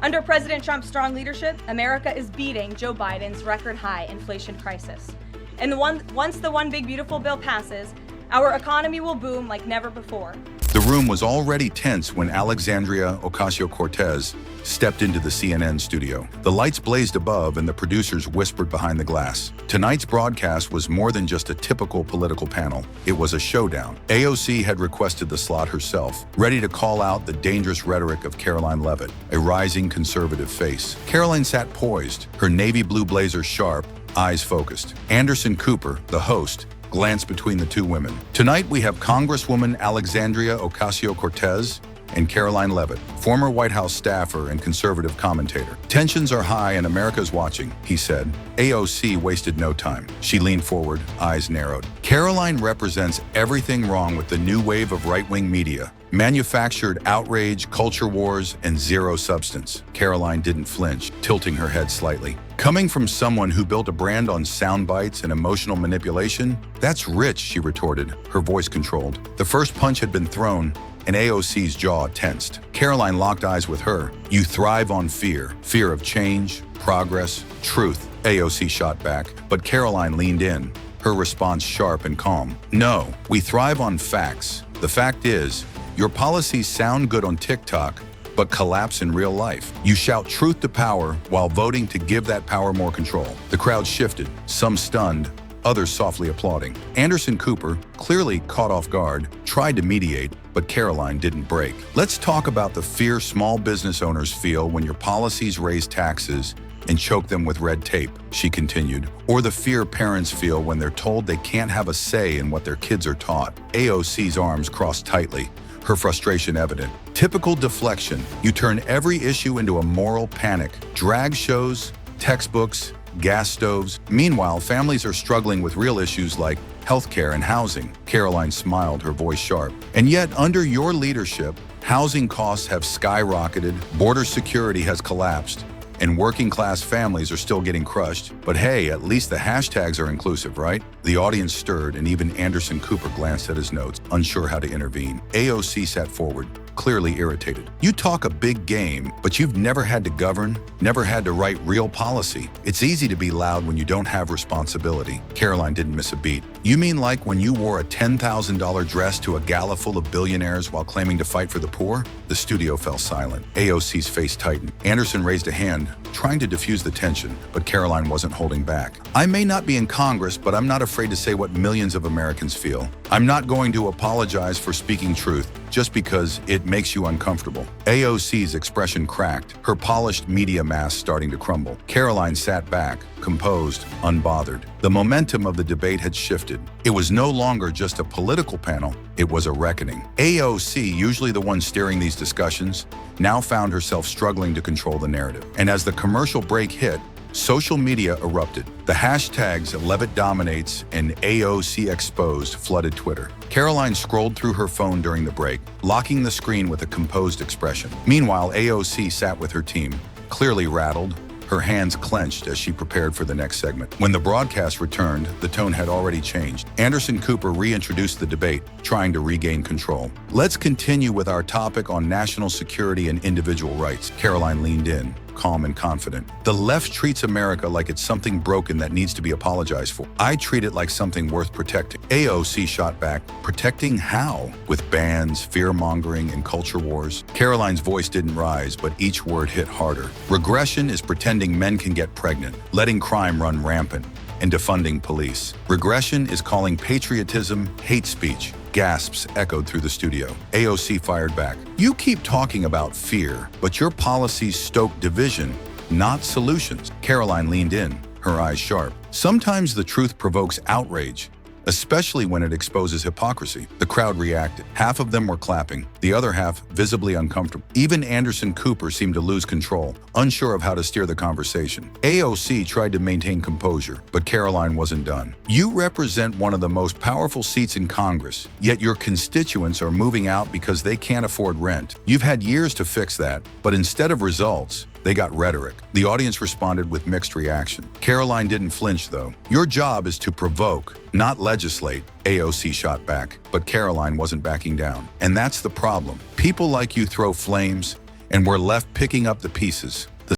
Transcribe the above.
Under President Trump's strong leadership, America is beating Joe Biden's record-high inflation crisis. And once the One Big Beautiful bill passes, our economy will boom like never before. The room was already tense when Alexandria Ocasio-Cortez stepped into the CNN studio. The lights blazed above and the producers whispered behind the glass. Tonight's broadcast was more than just a typical political panel. It was a showdown. AOC had requested the slot herself, ready to call out the dangerous rhetoric of Karoline Leavitt, a rising conservative face. Karoline sat poised, her navy blue blazer sharp, eyes focused. Anderson Cooper, the host, glanced between the two women. Tonight we have Congresswoman Alexandria Ocasio-Cortez and Karoline Leavitt, former White House staffer and conservative commentator. Tensions are high and America's watching, he said. AOC wasted no time. She leaned forward, eyes narrowed. Karoline represents everything wrong with the new wave of right-wing media. Manufactured outrage, culture wars, and zero substance. Karoline didn't flinch, tilting her head slightly. Coming from someone who built a brand on sound bites and emotional manipulation, that's rich, she retorted, her voice controlled. The first punch had been thrown, and AOC's jaw tensed. Karoline locked eyes with her. You thrive on fear. Fear of change, progress, truth. AOC shot back, but Karoline leaned in, her response sharp and calm. No, we thrive on facts. The fact is, your policies sound good on TikTok, but collapse in real life. You shout truth to power while voting to give that power more control. The crowd shifted, some stunned, others softly applauding. Anderson Cooper, clearly caught off guard, tried to mediate, but Karoline didn't break. Let's talk about the fear small business owners feel when your policies raise taxes and choke them with red tape, she continued, or the fear parents feel when they're told they can't have a say in what their kids are taught. AOC's arms crossed tightly, her frustration evident. Typical deflection. You turn every issue into a moral panic. Drag shows, textbooks, gas stoves. Meanwhile, families are struggling with real issues like healthcare and housing. Karoline smiled, her voice sharp. And yet, under your leadership, housing costs have skyrocketed, border security has collapsed, and working-class families are still getting crushed. But hey, at least the hashtags are inclusive, right? The audience stirred, and even Anderson Cooper glanced at his notes, unsure how to intervene. AOC sat forward, clearly irritated. You talk a big game, but you've never had to govern, never had to write real policy. It's easy to be loud when you don't have responsibility. Karoline didn't miss a beat. You mean like when you wore a $10,000 dress to a gala full of billionaires while claiming to fight for the poor? The studio fell silent. AOC's face tightened. Anderson raised a hand, trying to diffuse the tension, but Karoline wasn't holding back. I may not be in Congress, but I'm not afraid to say what millions of Americans feel. I'm not going to apologize for speaking truth just because it makes you uncomfortable. AOC's expression cracked, her polished media mask starting to crumble. Karoline sat back, composed, unbothered. The momentum of the debate had shifted. It was no longer just a political panel, it was a reckoning. AOC, usually the one steering these discussions, now found herself struggling to control the narrative. And as the commercial break hit, social media erupted. The hashtags Leavitt dominates and AOC exposed flooded Twitter. Karoline scrolled through her phone during the break, locking the screen with a composed expression. Meanwhile, AOC sat with her team, clearly rattled, her hands clenched as she prepared for the next segment. When the broadcast returned, the tone had already changed. Anderson Cooper reintroduced the debate, trying to regain control. Let's continue with our topic on national security and individual rights. Karoline leaned in, calm and confident. The left treats America like it's something broken that needs to be apologized for. I treat it like something worth protecting. AOC shot back. Protecting how? With bans, fear-mongering, and culture wars? Karoline's voice didn't rise, but each word hit harder. Regression is pretending men can get pregnant, letting crime run rampant, and defunding police. Regression is calling patriotism hate speech. Gasps echoed through the studio. AOC fired back. You keep talking about fear, but your policies stoke division, not solutions. Karoline leaned in, her eyes sharp. Sometimes the truth provokes outrage, especially when it exposes hypocrisy. The crowd reacted. Half of them were clapping, the other half visibly uncomfortable. Even Anderson Cooper seemed to lose control, unsure of how to steer the conversation. AOC tried to maintain composure, but Karoline wasn't done. You represent one of the most powerful seats in Congress, yet your constituents are moving out because they can't afford rent. You've had years to fix that, but instead of results, they got rhetoric. The audience responded with mixed reaction. Karoline didn't flinch, though. Your job is to provoke, not legislate, AOC shot back. But Karoline wasn't backing down. And that's the problem. People like you throw flames, and we're left picking up the pieces.